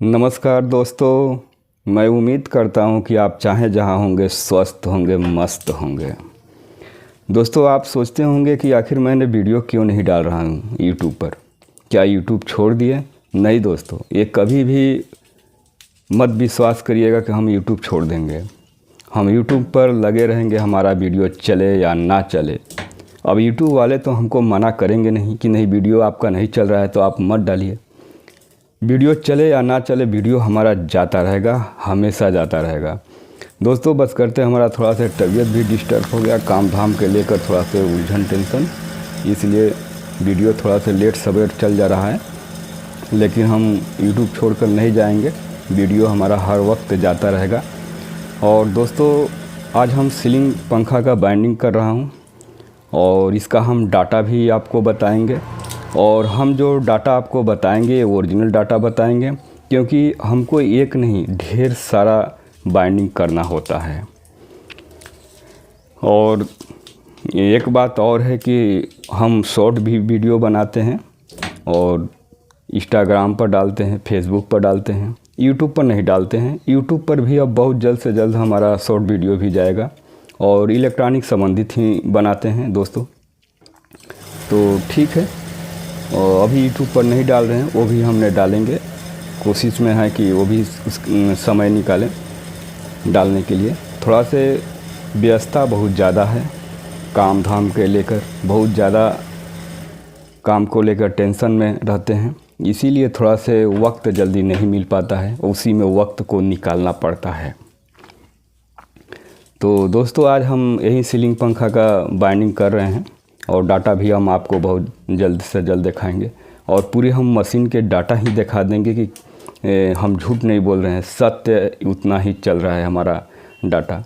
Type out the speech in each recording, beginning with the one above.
नमस्कार दोस्तों, मैं उम्मीद करता हूं कि आप चाहे जहां होंगे स्वस्थ होंगे, मस्त होंगे। दोस्तों, आप सोचते होंगे कि आखिर मैंने वीडियो क्यों नहीं डाल रहा हूं यूट्यूब पर। क्या यूट्यूब छोड़ दिए? नहीं दोस्तों, ये कभी भी मत विश्वास करिएगा कि हम यूट्यूब छोड़ देंगे। हम यूट्यूब पर लगे रहेंगे, हमारा वीडियो चले या ना चले। अब यूट्यूब वाले तो हमको मना करेंगे नहीं कि नहीं, वीडियो आपका नहीं चल रहा है तो आप मत डालिए। वीडियो चले या ना चले, वीडियो हमारा जाता रहेगा, हमेशा जाता रहेगा। दोस्तों, बस करते हमारा थोड़ा सा तबीयत भी डिस्टर्ब हो गया, काम धाम के लेकर थोड़ा सा उलझन टेंशन, इसलिए वीडियो थोड़ा सा लेट सवेर चल जा रहा है। लेकिन हम यूट्यूब छोड़कर नहीं जाएंगे, वीडियो हमारा हर वक्त जाता रहेगा। और दोस्तों, आज हम सीलिंग पंखा का बाइंडिंग कर रहा हूँ और इसका हम डाटा भी आपको बताएंगे। और हम जो डाटा आपको बताएंगे ओरिजिनल डाटा बताएंगे, क्योंकि हमको एक नहीं ढेर सारा बाइंडिंग करना होता है। और एक बात और है कि हम शॉर्ट भी वीडियो बनाते हैं और इंस्टाग्राम पर डालते हैं, फेसबुक पर डालते हैं, यूट्यूब पर नहीं डालते हैं। यूट्यूब पर भी अब बहुत जल्द से जल्द हमारा शॉर्ट वीडियो भी जाएगा और इलेक्ट्रॉनिक संबंधित ही बनाते हैं दोस्तों। तो ठीक है, और अभी यूट्यूब पर नहीं डाल रहे हैं, वो भी हमने डालेंगे। कोशिश में है कि वो भी समय निकालें डालने के लिए। थोड़ा से व्यस्तता बहुत ज़्यादा है, काम धाम के लेकर बहुत ज़्यादा काम को लेकर टेंशन में रहते हैं, इसीलिए थोड़ा से वक्त जल्दी नहीं मिल पाता है, उसी में वक्त को निकालना पड़ता है। तो दोस्तों, आज हम यही सीलिंग पंखा का बाइंडिंग कर रहे हैं और डाटा भी हम आपको बहुत जल्द से जल्द दिखाएंगे। और पूरी हम मशीन के डाटा ही दिखा देंगे कि हम झूठ नहीं बोल रहे हैं, सत्य उतना ही चल रहा है हमारा डाटा।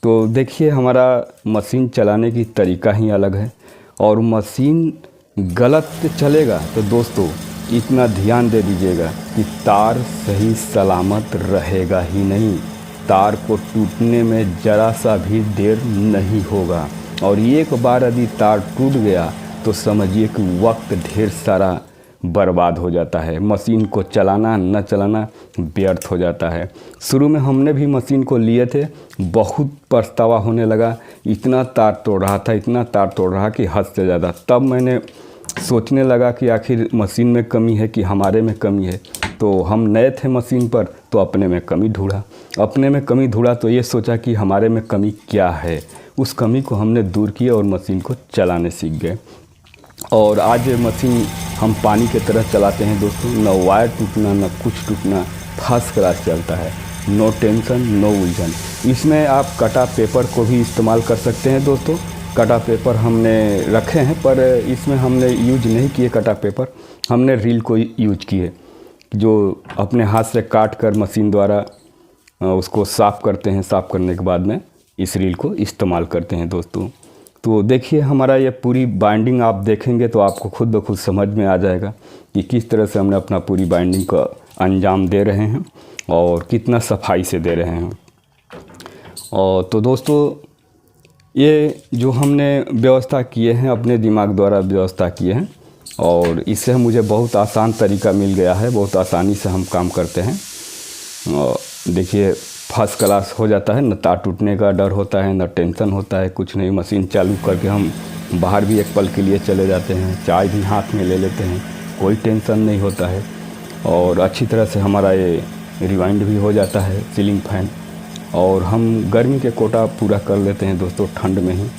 तो देखिए, हमारा मशीन चलाने की तरीका ही अलग है और मशीन गलत चलेगा तो दोस्तों इतना ध्यान दे दीजिएगा कि तार सही सलामत रहेगा ही नहीं, तार को टूटने में ज़रा सा भी देर नहीं होगा। और एक बार यदि तार टूट गया तो समझिए कि वक्त ढेर सारा बर्बाद हो जाता है, मशीन को चलाना न चलाना व्यर्थ हो जाता है। शुरू में हमने भी मशीन को लिए थे, बहुत पछतावा होने लगा, इतना तार तोड़ रहा था, इतना तार तोड़ रहा कि हद से ज़्यादा। तब मैंने सोचने लगा कि आखिर मशीन में कमी है कि हमारे में कमी है। तो हम नए थे मशीन पर, तो अपने में कमी ढूंढा तो ये सोचा कि हमारे में कमी क्या है। उस कमी को हमने दूर किया और मशीन को चलाने सीख गए। और आज मशीन हम पानी की तरह चलाते हैं दोस्तों, न वायर टूटना न कुछ टूटना, फर्स्ट क्लास चलता है, नो टेंशन नो उलझन। इसमें आप कटा पेपर को भी इस्तेमाल कर सकते हैं दोस्तों। कटा पेपर हमने रखे हैं, पर इसमें हमने यूज नहीं किए कटा पेपर, हमने रील को यूज किए, जो अपने हाथ से काट कर मशीन द्वारा उसको साफ़ करते हैं। साफ़ करने के बाद में इस रील को इस्तेमाल करते हैं दोस्तों। तो देखिए, हमारा ये पूरी बाइंडिंग आप देखेंगे तो आपको खुद ब खुद समझ में आ जाएगा कि किस तरह से हमने अपना पूरी बाइंडिंग का अंजाम दे रहे हैं और कितना सफाई से दे रहे हैं। और तो दोस्तों, ये जो हमने व्यवस्था किए हैं, अपने दिमाग द्वारा व्यवस्था किए हैं और इससे मुझे बहुत आसान तरीका मिल गया है, बहुत आसानी से हम काम करते हैं। और देखिए, फर्स्ट क्लास हो जाता है, न तार टूटने का डर होता है, न टेंशन होता है, कुछ नहीं। मशीन चालू करके हम बाहर भी एक पल के लिए चले जाते हैं, चाय भी हाथ में ले लेते हैं, कोई टेंशन नहीं होता है। और अच्छी तरह से हमारा ये रिवाइंड भी हो जाता है सीलिंग फैन। और हम गर्मी के कोटा पूरा कर लेते हैं दोस्तों ठंड में ही।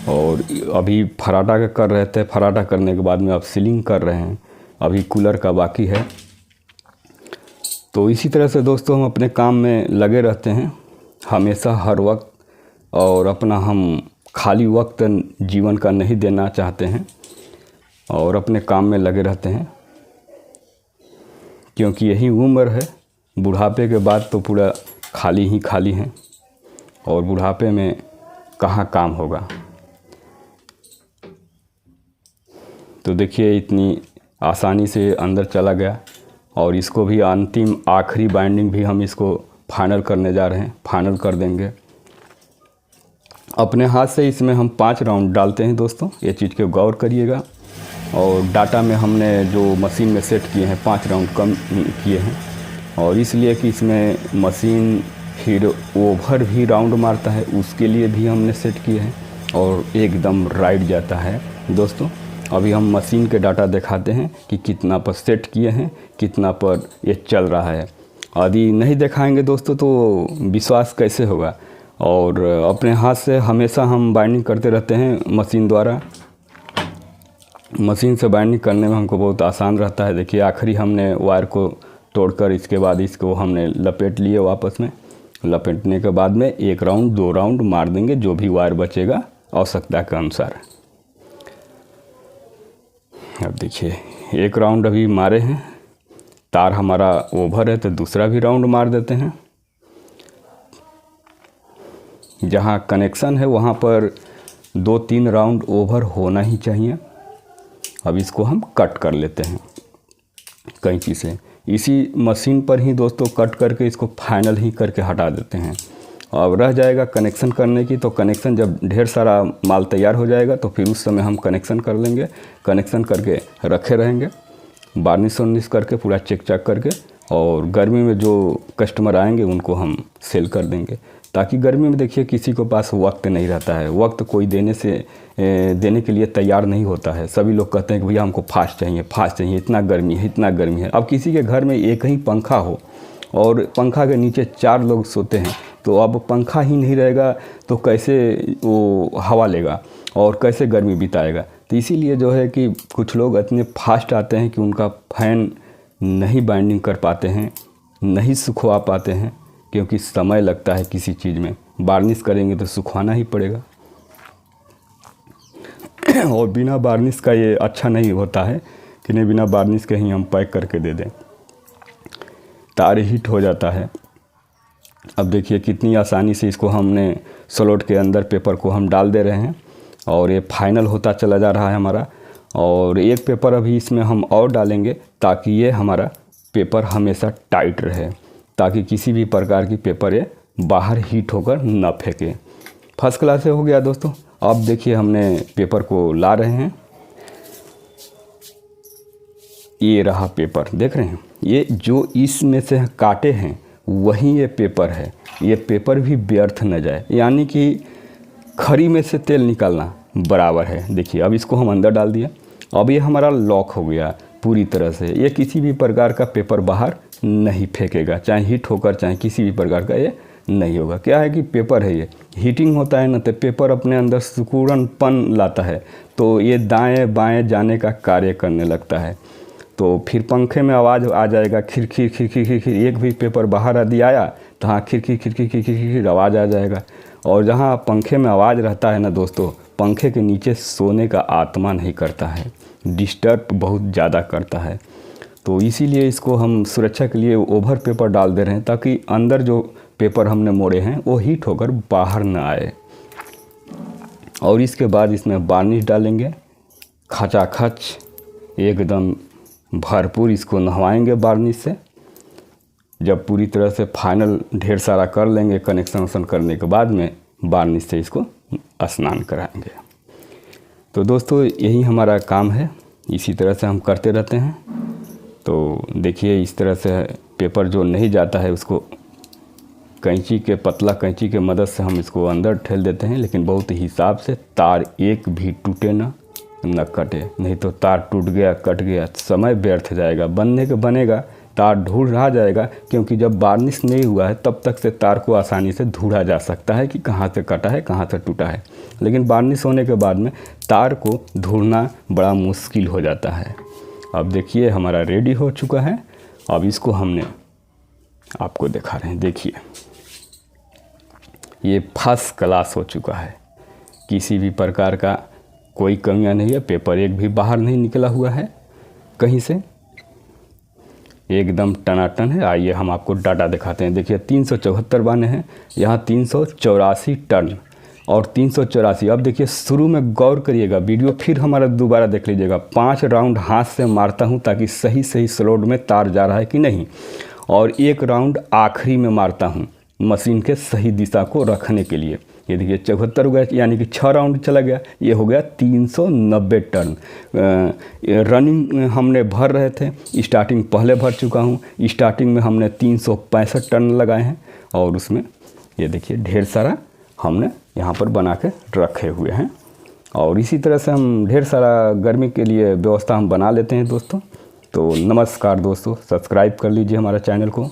और अभी फराटा का कर रहे थे, फराटा करने के बाद में अब सीलिंग कर रहे हैं, अभी कूलर का बाकी है। तो इसी तरह से दोस्तों हम अपने काम में लगे रहते हैं हमेशा, हर वक्त। और अपना हम खाली वक्त जीवन का नहीं देना चाहते हैं और अपने काम में लगे रहते हैं, क्योंकि यही उम्र है। बुढ़ापे के बाद तो पूरा खाली ही खाली हैं और बुढ़ापे में कहाँ काम होगा। तो देखिए, इतनी आसानी से अंदर चला गया और इसको भी अंतिम आखिरी बाइंडिंग भी हम इसको फाइनल करने जा रहे हैं, फाइनल कर देंगे अपने हाथ से। इसमें हम 5 राउंड डालते हैं दोस्तों, ये चीज़ के गौर करिएगा। और डाटा में हमने जो मशीन में सेट किए हैं 5 राउंड कम किए हैं। और इसलिए कि इसमें मशीन फिर ओवर भी राउंड मारता है, उसके लिए भी हमने सेट किए हैं और एकदम राइट जाता है। दोस्तों अभी हम मशीन के डाटा दिखाते हैं कि कितना पर सेट किए हैं, कितना पर ये चल रहा है। यदि नहीं दिखाएंगे दोस्तों तो विश्वास कैसे होगा। और अपने हाथ से हमेशा हम बाइंडिंग करते रहते हैं मशीन द्वारा। मशीन से बाइंडिंग करने में हमको बहुत आसान रहता है। देखिए आखिरी हमने वायर को तोड़कर इसके बाद इसको हमने लपेट लिए वापस में। लपेटने के बाद में 1 राउंड 2 राउंड मार देंगे, जो भी वायर बचेगा आवश्यकता के अनुसार। अब देखिए 1 राउंड अभी मारे हैं, तार हमारा ओवर है तो दूसरा भी राउंड मार देते हैं। जहाँ कनेक्शन है वहाँ पर 2-3 राउंड ओवर होना ही चाहिए। अब इसको हम कट कर लेते हैं कैंची से। इसी मशीन पर ही दोस्तों कट करके इसको फाइनल ही करके हटा देते हैं। अब रह जाएगा कनेक्शन करने की, तो कनेक्शन जब ढेर सारा माल तैयार हो जाएगा तो फिर उस समय हम कनेक्शन कर लेंगे। कनेक्शन करके रखे रहेंगे, बार्निश वार्निश करके पूरा चेक चाक करके, और गर्मी में जो कस्टमर आएंगे उनको हम सेल कर देंगे। ताकि गर्मी में देखिए किसी के पास वक्त नहीं रहता है, वक्त कोई देने के लिए तैयार नहीं होता है। सभी लोग कहते हैं कि भैया हमको फास्ट चाहिए, इतना गर्मी है, इतना गर्मी है। अब किसी के घर में एक ही पंखा हो और पंखा के नीचे 4 लोग सोते हैं, तो अब पंखा ही नहीं रहेगा तो कैसे वो हवा लेगा और कैसे गर्मी बिताएगा। तो इसीलिए जो है कि कुछ लोग इतने फास्ट आते हैं कि उनका फैन नहीं बाइंडिंग कर पाते हैं, नहीं सुखवा पाते हैं, क्योंकि समय लगता है किसी चीज़ में। बार्निश करेंगे तो सुखवाना ही पड़ेगा और बिना बार्निश का ये अच्छा नहीं होता है कि नहीं बिना बार्निश के ही हम पैक करके दे दें, तार हीट हो जाता है। अब देखिए कितनी आसानी से इसको हमने स्लॉट के अंदर पेपर को हम डाल दे रहे हैं और ये फाइनल होता चला जा रहा है हमारा। और एक पेपर अभी इसमें हम और डालेंगे ताकि ये हमारा पेपर हमेशा टाइट रहे, ताकि किसी भी प्रकार की पेपर ये बाहर हीट होकर न फेंके। फर्स्ट क्लास से हो गया दोस्तों। अब देखिए हमने पेपर को ला रहे हैं, ये रहा पेपर, देख रहे हैं। ये जो इसमें से काटे हैं वही ये पेपर है। ये पेपर भी व्यर्थ न जाए, यानी कि खरी में से तेल निकालना बराबर है। देखिए अब इसको हम अंदर डाल दिया। अब ये हमारा लॉक हो गया पूरी तरह से। ये किसी भी प्रकार का पेपर बाहर नहीं फेंकेगा, चाहे हीट होकर चाहे किसी भी प्रकार का ये नहीं होगा। क्या है कि पेपर है, ये हीटिंग होता है ना, तो पेपर अपने अंदर सिकुड़नपन लाता है, तो ये दाएं बाएं जाने का कार्य करने लगता है। तो फिर पंखे में आवाज़ आ जाएगा, खिरखिर खिरखिर खिरखिर। एक भी पेपर बाहर यदि आया तो हाँ खिरखिर खिरखिर खिरखिर खिरखिर आवाज़ आ जाएगा। और जहाँ पंखे में आवाज़ रहता है ना दोस्तों, पंखे के नीचे सोने का आत्मा नहीं करता है, डिस्टर्ब बहुत ज़्यादा करता है। तो इसीलिए इसको हम सुरक्षा के लिए ओवर पेपर डाल दे रहे हैं, ताकि अंदर जो पेपर हमने मोड़े हैं वो हीट होकर बाहर ना आए। और इसके बाद इसमें बार्निश डालेंगे, खचाखच एकदम भरपूर इसको नहवाएंगे बार्निश से। जब पूरी तरह से फाइनल ढेर सारा कर लेंगे कनेक्शन वक्शन करने के बाद में बार्निश से इसको स्नान कराएंगे। तो दोस्तों यही हमारा काम है, इसी तरह से हम करते रहते हैं। तो देखिए इस तरह से पेपर जो नहीं जाता है उसको पतला कैंची के मदद से हम इसको अंदर ठेल देते हैं, लेकिन बहुत हिसाब से, तार एक भी टूटे ना न कटे। नहीं तो तार टूट गया कट गया समय व्यर्थ जाएगा। बनने के बनेगा, तार ढूंढा जाएगा, क्योंकि जब बार्निश नहीं हुआ है तब तक से तार को आसानी से ढूंढा जा सकता है कि कहाँ से कटा है कहाँ से टूटा है। लेकिन बार्निश होने के बाद में तार को ढूंढना बड़ा मुश्किल हो जाता है। अब देखिए हमारा रेडी हो चुका है। अब इसको हमने आपको दिखा रहे हैं, देखिए ये फर्स्ट क्लास हो चुका है, किसी भी प्रकार का कोई कमियां नहीं है। पेपर एक भी बाहर नहीं निकला हुआ है कहीं से, एकदम टनाटन है। आइए हम आपको डाटा दिखाते हैं। देखिए 374 बाने हैं, यहाँ 384 टन और 384। अब देखिए शुरू में गौर करिएगा, वीडियो फिर हमारा दोबारा देख लीजिएगा। 5 राउंड हाथ से मारता हूँ ताकि सही सही स्लॉट में तार जा रहा है कि नहीं, और 1 राउंड आखिरी में मारता हूँ मशीन के सही दिशा को रखने के लिए। ये देखिए 74 हो गया, यानी कि 6 राउंड चला गया, ये हो गया 390 टन। रनिंग हमने भर रहे थे, स्टार्टिंग पहले भर चुका हूँ। स्टार्टिंग में हमने 365 टन लगाए हैं और उसमें ये देखिए ढेर सारा हमने यहाँ पर बना के रखे हुए हैं। और इसी तरह से हम ढेर सारा गर्मी के लिए व्यवस्था हम बना लेते हैं दोस्तों। तो नमस्कार दोस्तों, सब्सक्राइब कर लीजिए हमारा चैनल को।